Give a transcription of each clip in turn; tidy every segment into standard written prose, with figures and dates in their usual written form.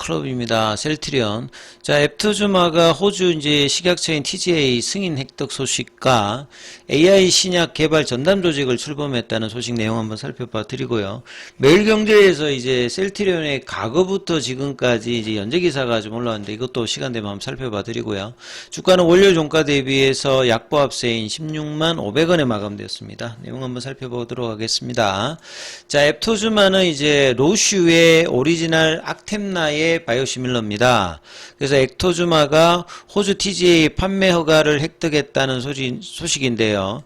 클럽입니다. 셀트리온. 자, 앱터주마가 호주 이제 식약처인 TGA 승인 획득 소식과 AI 신약 개발 전담 조직을 출범했다는 소식 내용 한번 살펴봐 드리고요. 매일경제에서 이제 셀트리온의 과거부터 지금까지 이제 연재 기사가 좀 올라왔는데 이것도 시간 되면 한번 살펴봐 드리고요. 주가는 월요 종가 대비해서 약보합세인 16만 500원에 마감되었습니다. 내용 한번 살펴보도록 하겠습니다. 자, 앱터주마는 이제 로슈의 오리지널 악템나의 바이오시밀러입니다. 그래서 앱터주마가 호주 TGA 판매 허가를 획득했다는 소식인데요.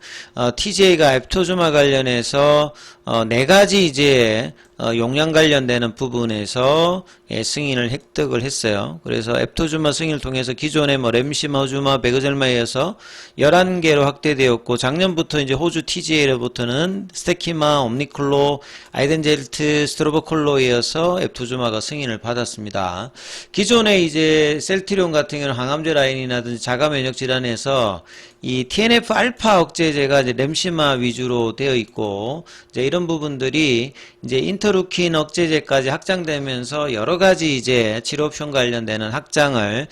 TGA가 앱터주마 관련해서 4가지 이제 용량 관련되는 부분에서 승인을 획득을 했어요. 그래서 앱터주마 승인을 통해서 기존의 램시머주마, 베그젤마에 이어서 11개로 확대되었고, 작년부터 이제 호주 TGA로부터는 스테키마, 옴니클로, 아이덴젤트, 스트로보콜로에 이어서 앱터주마가 승인을 받았습니다. 기존에 이제 셀트리온 같은 경우는 항암제 라인이라든지 자가 면역 질환에서 이 TNF 알파 억제제가 이제 램시마 위주로 되어 있고, 이제 이런 부분들이 이제 인터루킨 억제제까지 확장되면서 여러 가지 이제 치료 옵션 관련되는 확장을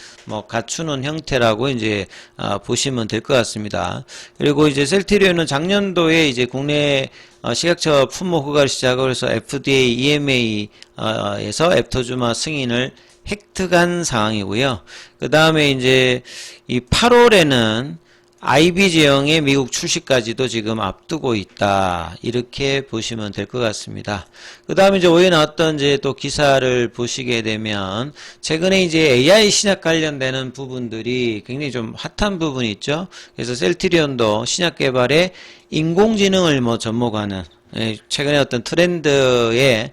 갖추는 형태라고 이제 보시면 될 것 같습니다. 그리고 이제 셀트리온은 작년도에 이제 국내 식약처 품목 허가를 시작을 해서 FDA, EMA에서 앱터주마 승인을 획득한 상황이고요. 그 다음에 이제 이 8월에는 IB 제형의 미국 출시까지도 지금 앞두고 있다. 이렇게 보시면 될 것 같습니다. 그 다음에 이제 오후에 나왔던 이제 또 기사를 보시게 되면 최근에 이제 AI 신약 관련되는 부분들이 굉장히 좀 핫한 부분이 있죠. 그래서 셀트리온도 신약 개발에 인공지능을 접목하는 최근에 어떤 트렌드에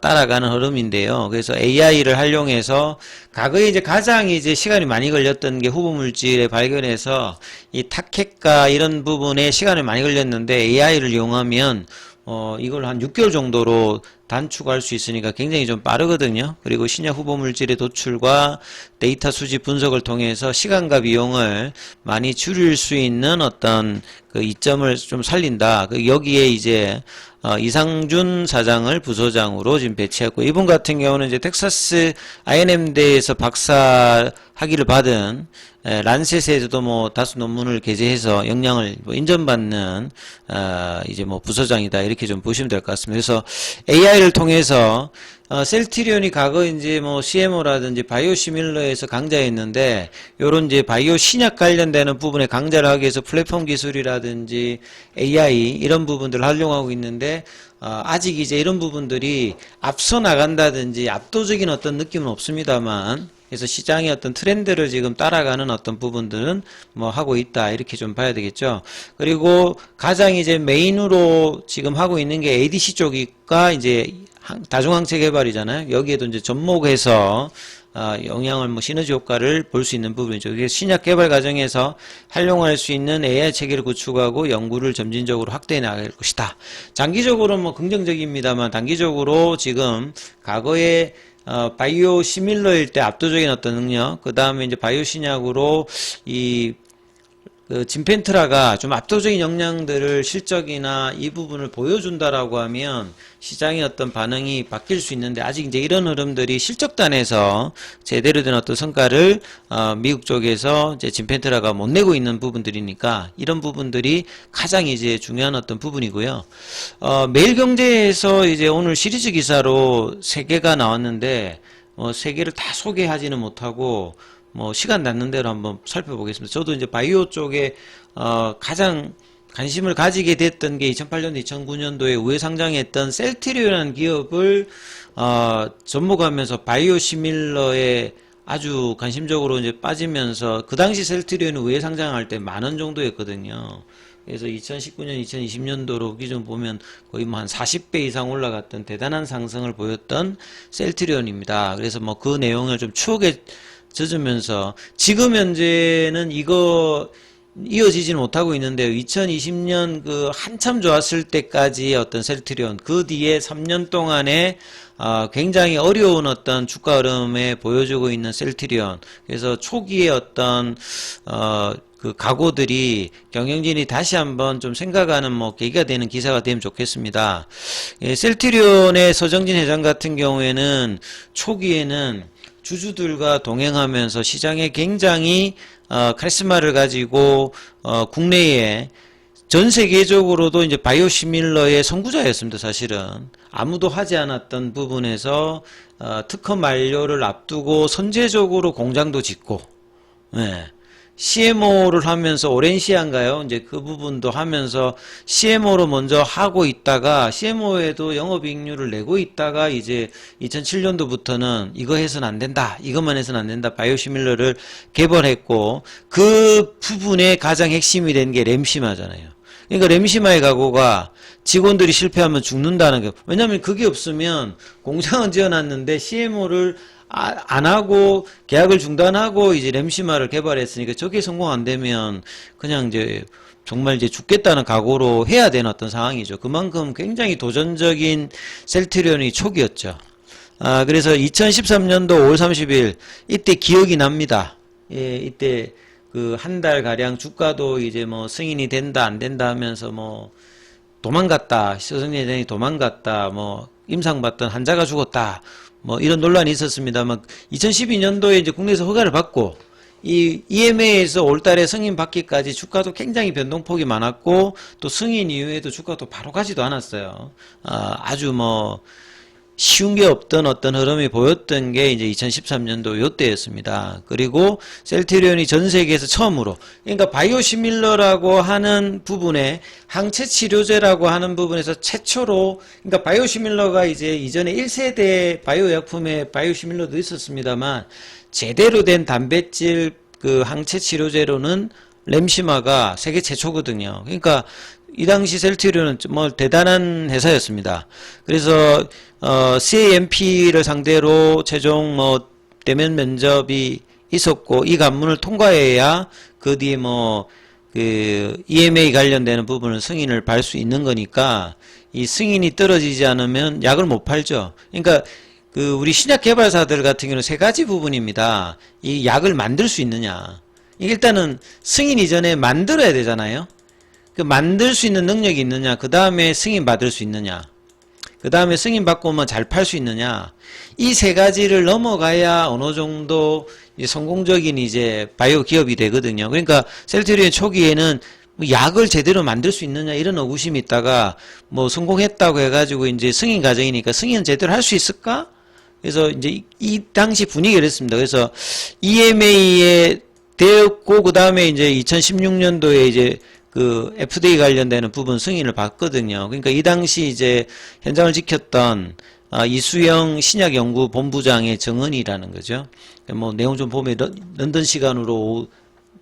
따라가는 흐름인데요. 그래서 AI를 활용해서 과거에 이제 가장 이제 시간이 많이 걸렸던 게 후보물질의 발견에서 이 타켓과 이런 부분에 시간이 많이 걸렸는데 AI를 이용하면 이걸 한 6개월 정도로 단축할 수 있으니까 굉장히 좀 빠르거든요. 그리고 신약 후보물질의 도출과 데이터 수집 분석을 통해서 시간과 비용을 많이 줄일 수 있는 어떤 그 이점을 좀 살린다. 여기에 이제 이상준 사장을 부소장으로 지금 배치했고, 이분 같은 경우는 이제 텍사스 INM대에서 박사 학위를 받은 란셋에서도 다수 논문을 게재해서 역량을 인정받는 이제 부소장이다, 이렇게 좀 보시면 될 것 같습니다. 그래서 AI를 통해서 셀트리온이 과거 이제 CMO라든지 바이오시밀러에서 강자였는데, 요런 이제 바이오 신약 관련되는 부분에 강자를 하기 위해서 플랫폼 기술이라든지 AI 이런 부분들을 활용하고 있는데, 아직 이제 이런 부분들이 앞서 나간다든지 압도적인 어떤 느낌은 없습니다만, 그래서 시장의 어떤 트렌드를 지금 따라가는 어떤 부분들은 하고 있다, 이렇게 좀 봐야 되겠죠. 그리고 가장 이제 메인으로 지금 하고 있는 게 ADC 쪽이가 이제 다중항체 개발이잖아요. 여기에도 이제 접목해서 영향을 시너지 효과를 볼 수 있는 부분이죠. 그래서 신약 개발 과정에서 활용할 수 있는 AI 체계를 구축하고 연구를 점진적으로 확대해 나갈 것이다. 장기적으로 긍정적입니다만, 단기적으로 지금 과거에 바이오 시밀러일 때 압도적인 어떤 능력, 그 다음에 이제 바이오 신약으로 진펜트라가 좀 압도적인 역량들을 실적이나 이 부분을 보여준다라고 하면 시장의 어떤 반응이 바뀔 수 있는데, 아직 이제 이런 흐름들이 실적단에서 제대로 된 어떤 성과를 미국 쪽에서 이제 진펜트라가 못 내고 있는 부분들이니까 이런 부분들이 가장 이제 중요한 어떤 부분이고요. 매일경제에서 이제 오늘 시리즈 기사로 3개가 나왔는데 3개를 다 소개하지는 못하고 시간 남는 대로 한번 살펴보겠습니다. 저도 이제 바이오 쪽에 가장 관심을 가지게 됐던 게 2008년도, 2009년도에 우회 상장했던 셀트리온이라는 기업을 접목하면서 바이오 시밀러에 아주 관심적으로 이제 빠지면서, 그 당시 셀트리온이 우회 상장할 때 10,000원 정도였거든요. 그래서 2019년, 2020년도로 기준 보면 거의 한 40배 이상 올라갔던 대단한 상승을 보였던 셀트리온입니다. 그래서 그 내용을 좀 추억에 젖으면서 지금 현재는 이거 이어지지는 못하고 있는데요. 2020년 한참 좋았을 때까지 어떤 셀트리온, 그 뒤에 3년 동안에 굉장히 어려운 어떤 주가 흐름에 보여주고 있는 셀트리온. 그래서 초기에 어떤 그 각오들이 경영진이 다시 한번 좀 생각하는 뭐 계기가 되는 기사가 되면 좋겠습니다. 예, 셀트리온의 서정진 회장 같은 경우에는 초기에는 주주들과 동행하면서 시장에 굉장히 카리스마를 가지고 국내에 전 세계적으로도 이제 바이오시밀러의 선구자였습니다. 사실은 아무도 하지 않았던 부분에서 특허 만료를 앞두고 선제적으로 공장도 짓고, 예. CMO를 하면서 오렌시아인가요? 이제 그 부분도 하면서 CMO로 먼저 하고 있다가 CMO에도 영업이익률을 내고 있다가 이제 2007년도부터는 이거 해서는 안 된다. 이것만 해서는 안 된다. 바이오시밀러를 개발했고 그 부분의 가장 핵심이 된 게 램시마잖아요. 그러니까 램시마의 각오가 직원들이 실패하면 죽는다는 게, 왜냐하면 그게 없으면 공장은 지어놨는데 CMO를 안 하고 계약을 중단하고 이제 램시마를 개발했으니까 저게 성공 안 되면 그냥 이제 정말 이제 죽겠다는 각오로 해야 되는 어떤 상황이죠. 그만큼 굉장히 도전적인 셀트리온이 초기였죠. 그래서 2013년도 5월 30일 이때 기억이 납니다. 예, 이때 그 한 달 가량 주가도 이제 뭐 승인이 된다 안 된다 하면서 뭐 도망갔다, 서정진 회장이 도망갔다, 뭐 임상받던 환자가 죽었다, 뭐 이런 논란이 있었습니다만 2012년도에 이제 국내에서 허가를 받고 이 EMA에서 올달에 승인 받기까지 주가도 굉장히 변동폭이 많았고 또 승인 이후에도 주가도 바로 가지도 않았어요. 아주 뭐 쉬운 게 없던 어떤 흐름이 보였던 게 이제 2013년도 요때였습니다. 그리고 셀트리온이 전 세계에서 처음으로, 그러니까 바이오시밀러라고 하는 부분에 항체 치료제라고 하는 부분에서 최초로, 그러니까 바이오시밀러가 이제 이전에 1세대 바이오약품에 바이오시밀러도 있었습니다만 제대로 된 단백질 그 항체 치료제로는 램시마가 세계 최초거든요. 그러니까 이 당시 셀트리온은 뭐 대단한 회사였습니다. 그래서 CAMP를 상대로 최종 뭐 대면 면접이 있었고 이 관문을 통과해야 그 뒤에 뭐 그 EMA 관련되는 부분을 승인을 받을 수 있는 거니까 이 승인이 떨어지지 않으면 약을 못 팔죠. 그러니까 그 우리 신약 개발사들 같은 경우는 세 가지 부분입니다. 이 약을 만들 수 있느냐. 일단은 승인 이전에 만들어야 되잖아요. 그 만들 수 있는 능력이 있느냐, 그 다음에 승인 받을 수 있느냐, 그 다음에 승인 받고 오면 잘 팔 수 있느냐, 이 세 가지를 넘어가야 어느 정도 성공적인 이제 바이오 기업이 되거든요. 그러니까 셀트리온 초기에는 약을 제대로 만들 수 있느냐 이런 의구심이 있다가 뭐 성공했다고 해가지고 이제 승인 과정이니까 승인 제대로 할 수 있을까? 그래서 이제 이 당시 분위기가 그랬습니다. 그래서 EMA에 되었고 그 다음에 이제 2016년도에 이제 그 FDA 관련되는 부분 승인을 받거든요. 그러니까 이 당시 이제 현장을 지켰던 이수영 신약연구본부장의 정언이라는 거죠. 뭐 내용 좀 보면 런던 시간으로 오후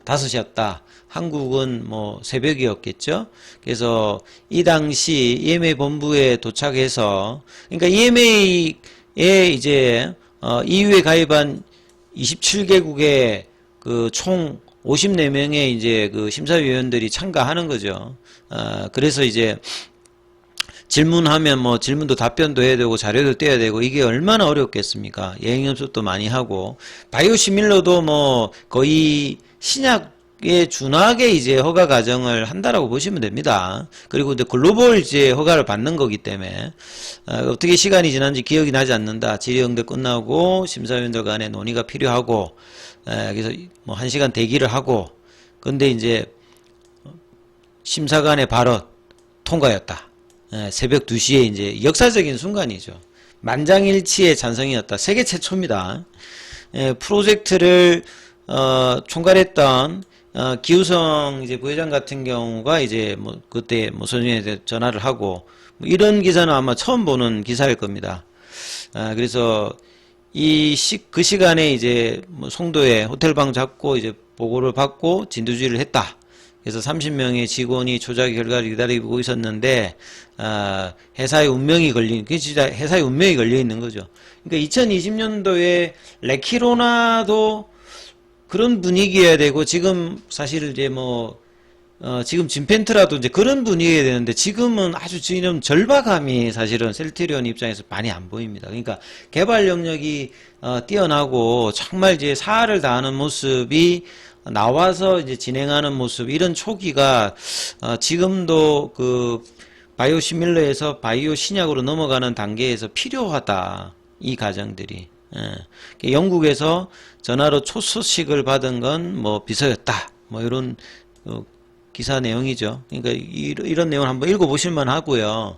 5시였다. 한국은 뭐 새벽이었겠죠. 그래서 이 당시 EMA 본부에 도착해서, 그러니까 EMA에 이제 EU에 가입한 27개국의 그 총 54명의 이제 그 심사위원들이 참가하는 거죠. 그래서 이제 질문하면 뭐 질문도 답변도 해야 되고 자료도 떼야 되고 이게 얼마나 어렵겠습니까? 예행 연습도 많이 하고 바이오시밀러도 뭐 거의 신약에 준하게 이제 허가 과정을 한다라고 보시면 됩니다. 그리고 이제 글로벌 이제 허가를 받는 거기 때문에 어떻게 시간이 지난지 기억이 나지 않는다. 질의응대 끝나고 심사위원들 간에 논의가 필요하고 그래서 뭐 1시간 대기를 하고 근데 이제 심사관의 발언 통과였다. 새벽 2시에 이제 역사적인 순간이죠. 만장일치의 찬성이었다. 세계 최초입니다. 프로젝트를 총괄했던 기우성 이제 부회장 같은 경우가 이제 뭐 그때 뭐 서정진한테 전화를 하고 뭐 이런 기사는 아마 처음 보는 기사일 겁니다. 그래서 그 시간에 이제 뭐 송도에 호텔방 잡고 이제 보고를 받고 진두지휘를 했다. 그래서 30명의 직원이 조작 결과를 기다리고 있었는데 회사의 운명이 걸린, 그게 진짜 회사의 운명이 걸려 있는 거죠. 그러니까 2020년도에 레키로나도 그런 분위기여야 되고 지금 사실 이제 뭐 지금 진펜트라도 이제 그런 분위기가 되는데 지금은 아주 지금 절박함이 사실은 셀트리온 입장에서 많이 안 보입니다. 그러니까 개발 영역이 뛰어나고 정말 이제 사활을 다하는 모습이 나와서 이제 진행하는 모습 이런 초기가 지금도 그 바이오 시밀러에서 바이오 신약으로 넘어가는 단계에서 필요하다. 이 과정들이. 영국에서 전화로 초소식을 받은 건 뭐 비서였다. 뭐 이런 기사 내용이죠. 그러니까 이런 내용을 한번 읽어보실만 하고요.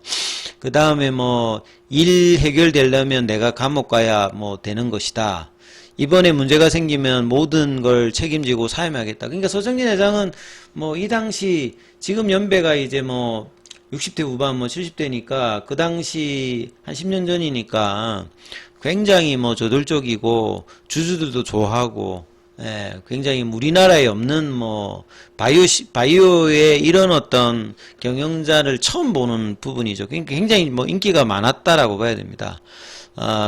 그 다음에 뭐 일 해결되려면 내가 감옥 가야 뭐 되는 것이다. 이번에 문제가 생기면 모든 걸 책임지고 사임하겠다. 그러니까 서정진 회장은 뭐 이 당시 지금 연배가 이제 뭐 60대 후반 뭐 70대니까 그 당시 한 10년 전이니까 굉장히 뭐 저돌적이고 주주들도 좋아하고 굉장히 우리나라에 없는 뭐 바이오의 이런 어떤 경영자를 처음 보는 부분이죠. 그러니까 굉장히 뭐 인기가 많았다라고 봐야 됩니다.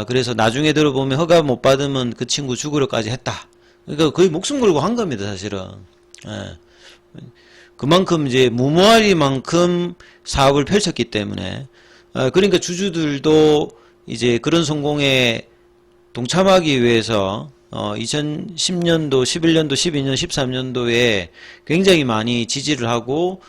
그래서 나중에 들어보면 허가 못 받으면 그 친구 죽으려까지 했다. 그러니까 거의 목숨 걸고 한 겁니다, 사실은. 그만큼 이제 무모하리만큼 사업을 펼쳤기 때문에 그러니까 주주들도 이제 그런 성공에 동참하기 위해서 2010년도, 11년도, 12년, 13년도에 굉장히 많이 지지를 하고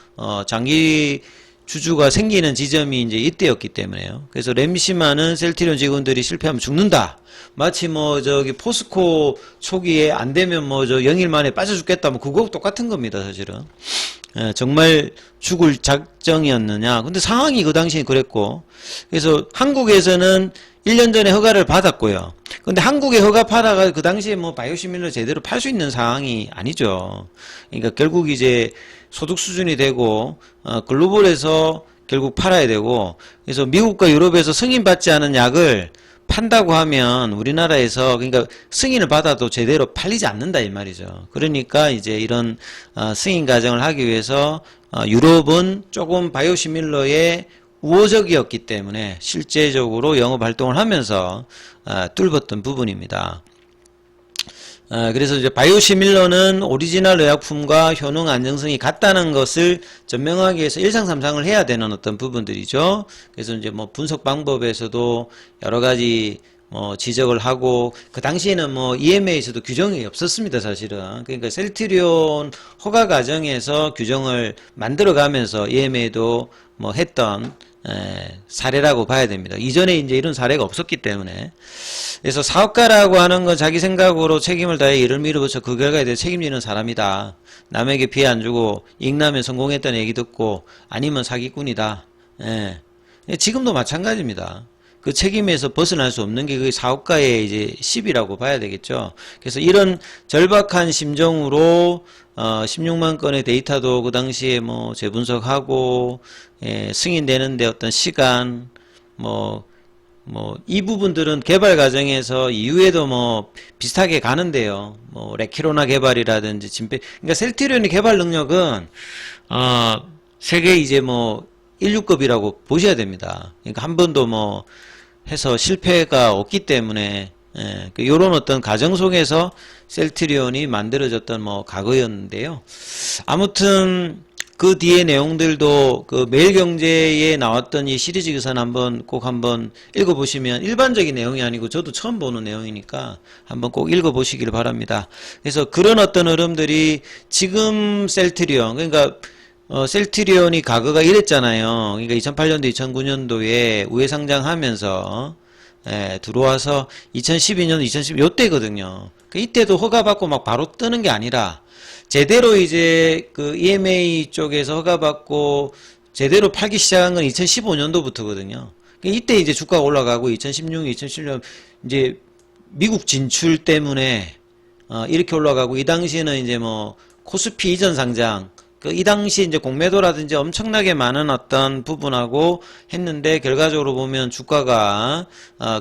장기 주주가 생기는 지점이 이제 이때였기 때문에요. 그래서 램시만은 셀트리온 직원들이 실패하면 죽는다. 마치 뭐 저기 포스코 초기에 안 되면 뭐 저 0일 만에 빠져 죽겠다. 뭐 그거 똑같은 겁니다, 사실은. 정말 죽을 작정이었느냐. 근데 상황이 그 당시에 그랬고. 그래서 한국에서는 1년 전에 허가를 받았고요. 근데 한국에 허가 받아가 그 당시에 뭐 바이오시밀러 제대로 팔 수 있는 상황이 아니죠. 그러니까 결국 이제 소득 수준이 되고 글로벌에서 결국 팔아야 되고 그래서 미국과 유럽에서 승인받지 않은 약을 판다고 하면 우리나라에서 그러니까 승인을 받아도 제대로 팔리지 않는다 이 말이죠. 그러니까 이제 이런 승인 과정을 하기 위해서 유럽은 조금 바이오시밀러의 우호적이었기 때문에 실제적으로 영업 활동을 하면서 뚫었던 부분입니다. 그래서 이제 바이오시밀러는 오리지널 의약품과 효능 안정성이 같다는 것을 증명하기 위해서 1상 3상을 해야 되는 어떤 부분들이죠. 그래서 이제 뭐 분석 방법에서도 여러 가지 뭐 지적을 하고 그 당시에는 뭐 EMA에서도 규정이 없었습니다, 사실은. 그러니까 셀트리온 허가 과정에서 규정을 만들어가면서 EMA도 뭐 했던 사례라고 봐야 됩니다. 이전에 이제 이런 사례가 없었기 때문에. 그래서 사업가라고 하는 건 자기 생각으로 책임을 다해 일을 밀어붙여 그 결과에 대해 책임지는 사람이다. 남에게 피해 안 주고 이익나면 성공했다는 얘기 듣고 아니면 사기꾼이다. 지금도 마찬가지입니다. 그 책임에서 벗어날 수 없는 게 그 사업가의 이제 시비라고 봐야 되겠죠. 그래서 이런 절박한 심정으로 16만 건의 데이터도 그 당시에 뭐 재분석하고 승인되는데 어떤 시간 이 부분들은 개발 과정에서 이후에도 뭐 비슷하게 가는데요. 뭐 레키로나 개발이라든지 그러니까 셀트리온의 개발 능력은 세계 이제 뭐 인류급이라고 보셔야 됩니다. 그러니까 한 번도 뭐 해서 실패가 없기 때문에 요런 어떤 과정 속에서 셀트리온이 만들어졌던 뭐 과거였는데요. 아무튼 그 뒤에 내용들도 그 매일경제에 나왔던 이 시리즈 기사는 한번 읽어보시면 일반적인 내용이 아니고 저도 처음 보는 내용이니까 한번 꼭 읽어보시기를 바랍니다. 그래서 그런 어떤 흐름들이 지금 셀트리온 그러니까 셀트리온이 과거가 이랬잖아요. 그러니까 2008년도, 2009년도에 우회 상장하면서 들어와서 2012년, 2010 요때거든요. 이때도 허가받고 막 바로 뜨는 게 아니라 제대로 이제 그 EMA 쪽에서 허가받고 제대로 팔기 시작한 건 2015년도부터거든요. 이때 이제 주가가 올라가고 2016, 2017년 이제 미국 진출 때문에 이렇게 올라가고 이 당시에는 이제 뭐 코스피 이전 상장 이 당시 이제 공매도라든지 엄청나게 많은 어떤 부분하고 했는데 결과적으로 보면 주가가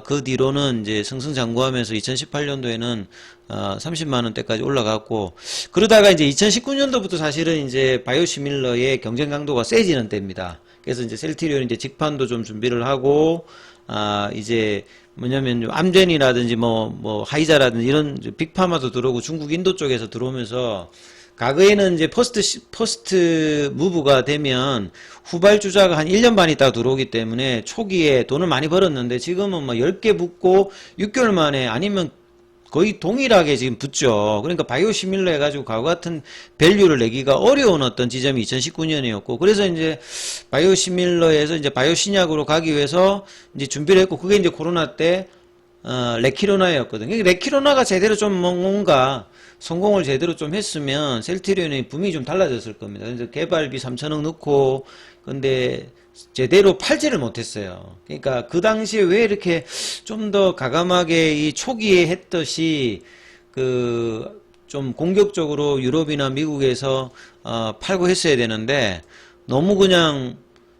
그 뒤로는 이제 승승장구하면서 2018년도에는 30만 원대까지 올라갔고 그러다가 이제 2019년도부터 사실은 이제 바이오시밀러의 경쟁 강도가 세지는 때입니다. 그래서 이제 셀트리온이 이제 직판도 좀 준비를 하고 이제 뭐냐면 암젠이라든지 뭐 하이자라든지 이런 빅파마도 들어오고 중국 인도 쪽에서 들어오면서 과거에는 이제 퍼스트 무브가 되면 후발주자가 한 1년 반 있다가 들어오기 때문에 초기에 돈을 많이 벌었는데 지금은 뭐 10개 붙고 6개월 만에 아니면 거의 동일하게 지금 붙죠. 그러니까 바이오시밀러 해가지고 과거 같은 밸류를 내기가 어려운 어떤 지점이 2019년이었고, 그래서 이제 바이오시밀러에서 이제 바이오신약으로 가기 위해서 이제 준비를 했고, 그게 이제 코로나 때, 레키로나였거든요. 그러니까 레키로나가 제대로 좀 뭔가 성공을 제대로 좀 했으면 셀트리온의 붐이 좀 달라졌을 겁니다. 그래서 개발비 3천억 넣고, 근데 제대로 팔지를 못했어요. 그러니까 그 당시에 왜 이렇게 좀 더 가감하게 이 초기에 했듯이 그 좀 공격적으로 유럽이나 미국에서 팔고 했어야 되는데 너무 그냥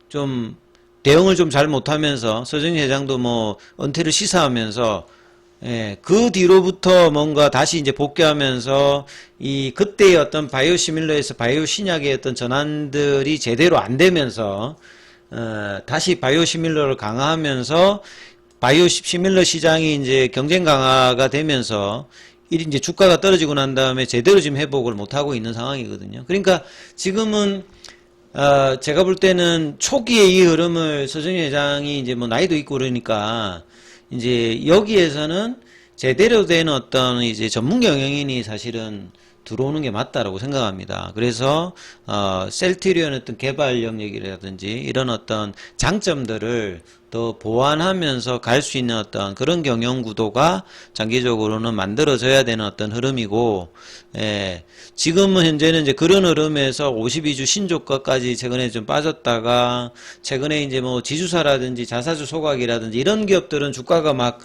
좀 대응을 좀 잘 못하면서 서정희 회장도 뭐 은퇴를 시사하면서 예, 그 뒤로부터 뭔가 다시 이제 복귀하면서 이 그때의 어떤 바이오시밀러에서 바이오신약의 어떤 전환들이 제대로 안 되면서 다시 바이오시밀러를 강화하면서 바이오시밀러 시장이 이제 경쟁 강화가 되면서 이제 주가가 떨어지고 난 다음에 제대로 지금 회복을 못 하고 있는 상황이거든요. 그러니까 지금은 제가 볼 때는 초기에 이 흐름을 서정희 회장이 이제 뭐 나이도 있고 그러니까 이제 여기에서는 제대로 된 어떤 이제 전문 경영인이 사실은 들어오는 게 맞다라고 생각합니다. 그래서 셀트리온 어떤 개발 영역이라든지 이런 어떤 장점들을 더 보완하면서 갈 수 있는 어떤 그런 경영 구도가 장기적으로는 만들어져야 되는 어떤 흐름이고, 예, 지금은 현재는 이제 그런 흐름에서 52주 신조가까지 최근에 좀 빠졌다가 최근에 이제 뭐 지주사라든지 자사주 소각이라든지 이런 기업들은 주가가 막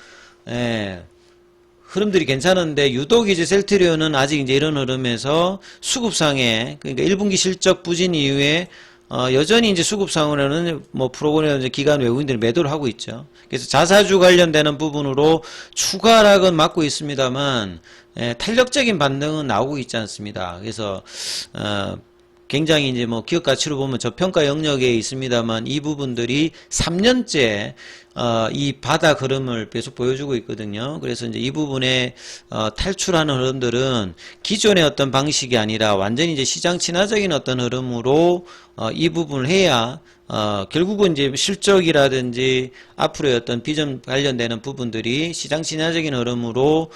흐름들이 괜찮은데 유독 이제 셀트리온은 아직 이제 이런 흐름에서 수급상에, 그러니까 1분기 실적 부진 이후에 여전히 이제 수급상으로는 뭐 프로그램 기관 외국인들이 매도를 하고 있죠. 그래서 자사주 관련되는 부분으로 추가 하락은 맞고 있습니다만 탄력적인 반등은 나오고 있지 않습니다. 그래서 굉장히 이제 뭐 기업 가치로 보면 저평가 영역에 있습니다만 이 부분들이 3년째 이 바닥 흐름을 계속 보여주고 있거든요. 그래서 이제 이 부분에 탈출하는 흐름들은 기존의 어떤 방식이 아니라 완전히 이제 시장 친화적인 어떤 흐름으로 이 부분을 해야 결국은 이제 실적이라든지 앞으로의 어떤 비전 관련되는 부분들이 시장 친화적인 흐름으로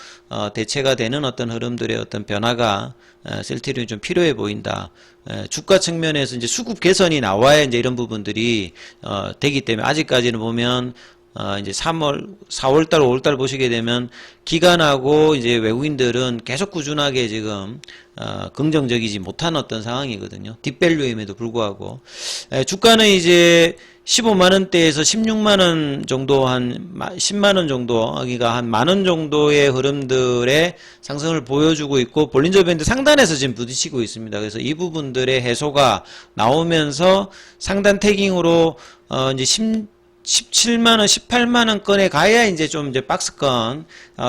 대체가 되는 어떤 흐름들의 어떤 변화가 셀트리온이 좀 필요해 보인다. 주가 측면에서 이제 수급 개선이 나와야 이제 이런 부분들이 되기 때문에 아직까지는 보면 이제 3월, 4월달, 5월달 보시게 되면 기관하고 이제 외국인들은 계속 꾸준하게 지금 긍정적이지 못한 어떤 상황이거든요. 딥밸류임에도 불구하고 주가는 이제 15만원대에서 16만원 정도, 한 10만원 정도, 그러니까 한 만원 정도의 흐름들의 상승을 보여주고 있고, 볼린저 밴드 상단에서 지금 부딪히고 있습니다. 그래서 이 부분들의 해소가 나오면서 상단 태깅으로 이제 17만원, 18만원권에 가야 이제 좀 이제 박스권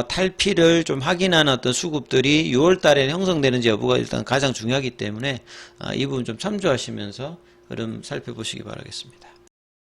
탈피를 좀 확인하는 어떤 수급들이 6월 달에 형성되는지 여부가 일단 가장 중요하기 때문에 이 부분 좀 참조하시면서 흐름 살펴보시기 바라겠습니다.